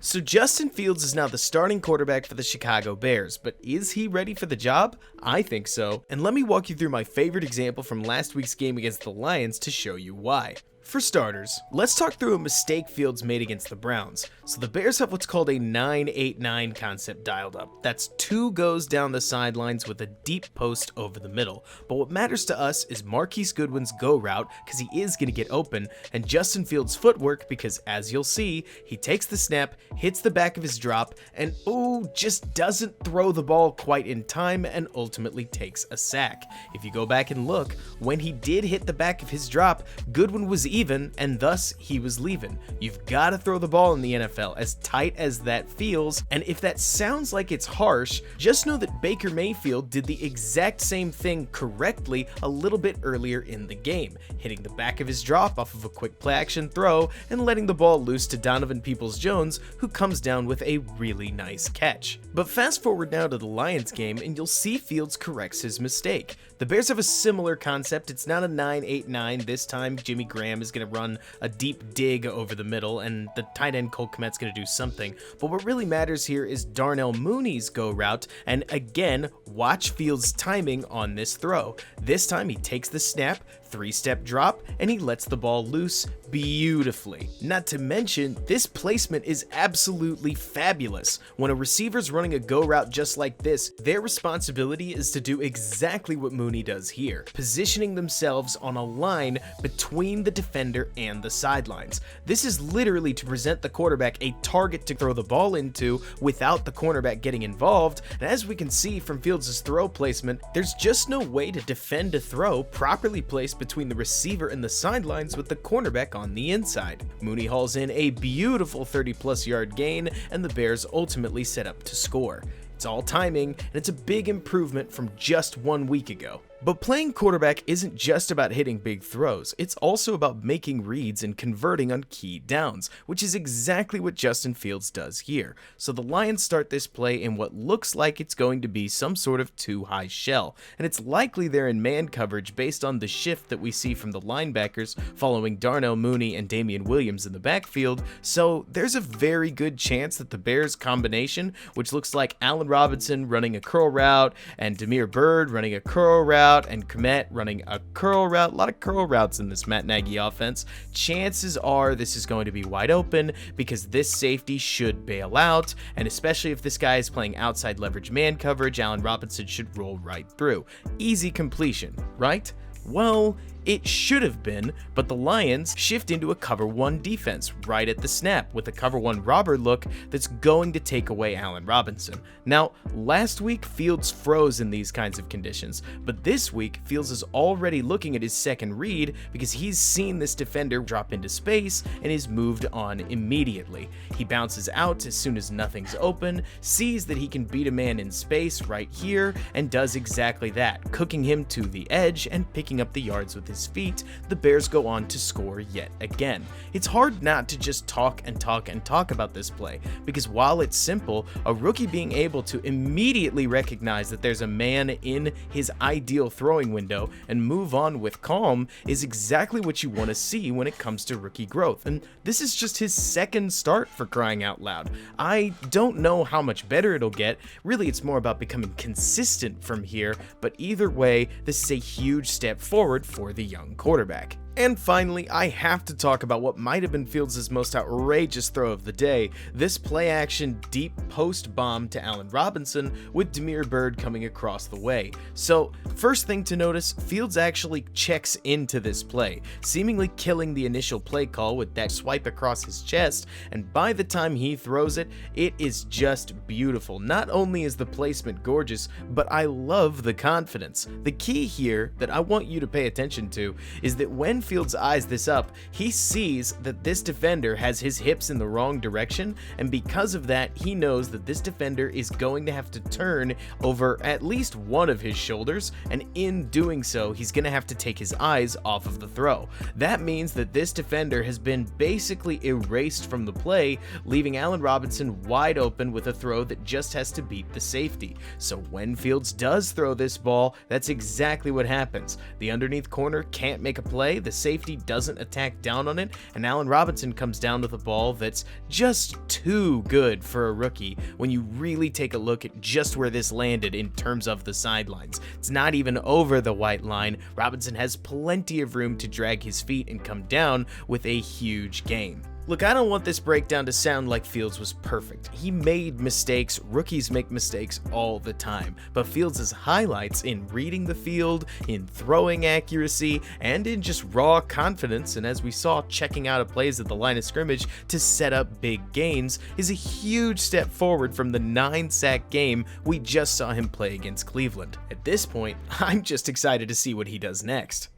So Justin Fields is now the starting quarterback for the Chicago Bears, but is he ready for the job? I think so, and let me walk you through my favorite example from last week's game against the Lions to show you why. For starters, let's talk through a mistake Fields made against the Browns. So the Bears have what's called a 9-8-9 concept dialed up. That's 2 goes down the sidelines with a deep post over the middle. But what matters to us is Marquise Goodwin's go route, because he is going to get open, and Justin Fields' footwork, because as you'll see, he takes the snap, hits the back of his drop, and just doesn't throw the ball quite in time and ultimately takes a sack. If you go back and look, when he did hit the back of his drop, Goodwin was even, and thus he was leaving. You've got to throw the ball in the NFL, as tight as that feels, and if that sounds like it's harsh, just know that Baker Mayfield did the exact same thing correctly a little bit earlier in the game, hitting the back of his drop off of a quick play action throw and letting the ball loose to Donovan Peoples-Jones, who comes down with a really nice catch. But fast forward now to the Lions game and you'll see Fields corrects his mistake. The Bears have a similar concept. It's not a 9-8-9. This time Jimmy Graham is going to run a deep dig over the middle, and the tight end Cole Kmet's going to do something. But what really matters here is Darnell Mooney's go route, and again, watch Fields' timing on this throw. This time he takes the snap, 3-step drop, and he lets the ball loose beautifully. Not to mention, this placement is absolutely fabulous. When a receiver's running a go route just like this, their responsibility is to do exactly what Mooney does here, positioning themselves on a line between the defender and the sidelines. This is literally to present the quarterback a target to throw the ball into without the cornerback getting involved, and as we can see from Fields' throw placement, there's just no way to defend a throw properly placed between the receiver and the sidelines with the cornerback on the inside. Mooney hauls in a beautiful 30+ yard gain, and the Bears ultimately set up to score. It's all timing, and it's a big improvement from just 1 week ago. But playing quarterback isn't just about hitting big throws, it's also about making reads and converting on key downs, which is exactly what Justin Fields does here. So the Lions start this play in what looks like it's going to be some sort of too-high shell, and it's likely they're in man coverage based on the shift that we see from the linebackers following Darnell Mooney and Damian Williams in the backfield, so there's a very good chance that the Bears combination, which looks like Allen Robinson running a curl route and Damiere Byrd running a curl route, and Kmet running a curl route, a lot of curl routes in this Matt Nagy offense, chances are this is going to be wide open because this safety should bail out, and especially if this guy is playing outside leverage man coverage, Allen Robinson should roll right through. Easy completion, right? Well, it should have been, but the Lions shift into a cover 1 defense right at the snap with a cover 1 robber look that's going to take away Allen Robinson. Now, last week Fields froze in these kinds of conditions, but this week Fields is already looking at his second read because he's seen this defender drop into space and is moved on immediately. He bounces out as soon as nothing's open, sees that he can beat a man in space right here, and does exactly that, cooking him to the edge and picking up the yards with his feet. The Bears go on to score yet again. It's hard not to just talk about this play, because while it's simple, a rookie being able to immediately recognize that there's a man in his ideal throwing window and move on with calm is exactly what you want to see when it comes to rookie growth. And this is just his second start, for crying out loud. I don't know how much better it'll get. Really, it's more about becoming consistent from here, but either way, this is a huge step forward for the young quarterback. And finally, I have to talk about what might have been Fields' most outrageous throw of the day, this play-action deep post bomb to Allen Robinson with Damiere Byrd coming across the way. So, first thing to notice, Fields actually checks into this play, seemingly killing the initial play call with that swipe across his chest, and by the time he throws it, it is just beautiful. Not only is the placement gorgeous, but I love the confidence. The key here that I want you to pay attention to is that when Fields eyes this up, he sees that this defender has his hips in the wrong direction, and because of that, he knows that this defender is going to have to turn over at least one of his shoulders, and in doing so, he's going to have to take his eyes off of the throw. That means that this defender has been basically erased from the play, leaving Allen Robinson wide open with a throw that just has to beat the safety. So when Fields does throw this ball, that's exactly what happens. The underneath corner can't make a play, the the safety doesn't attack down on it, and Allen Robinson comes down with a ball that's just too good for a rookie when you really take a look at just where this landed in terms of the sidelines. It's not even over the white line. Robinson has plenty of room to drag his feet and come down with a huge gain. Look, I don't want this breakdown to sound like Fields was perfect. He made mistakes. Rookies make mistakes all the time. But Fields' highlights in reading the field, in throwing accuracy, and in just raw confidence, and as we saw, checking out of plays at the line of scrimmage to set up big gains, is a huge step forward from the 9-sack game we just saw him play against Cleveland. At this point, I'm just excited to see what he does next.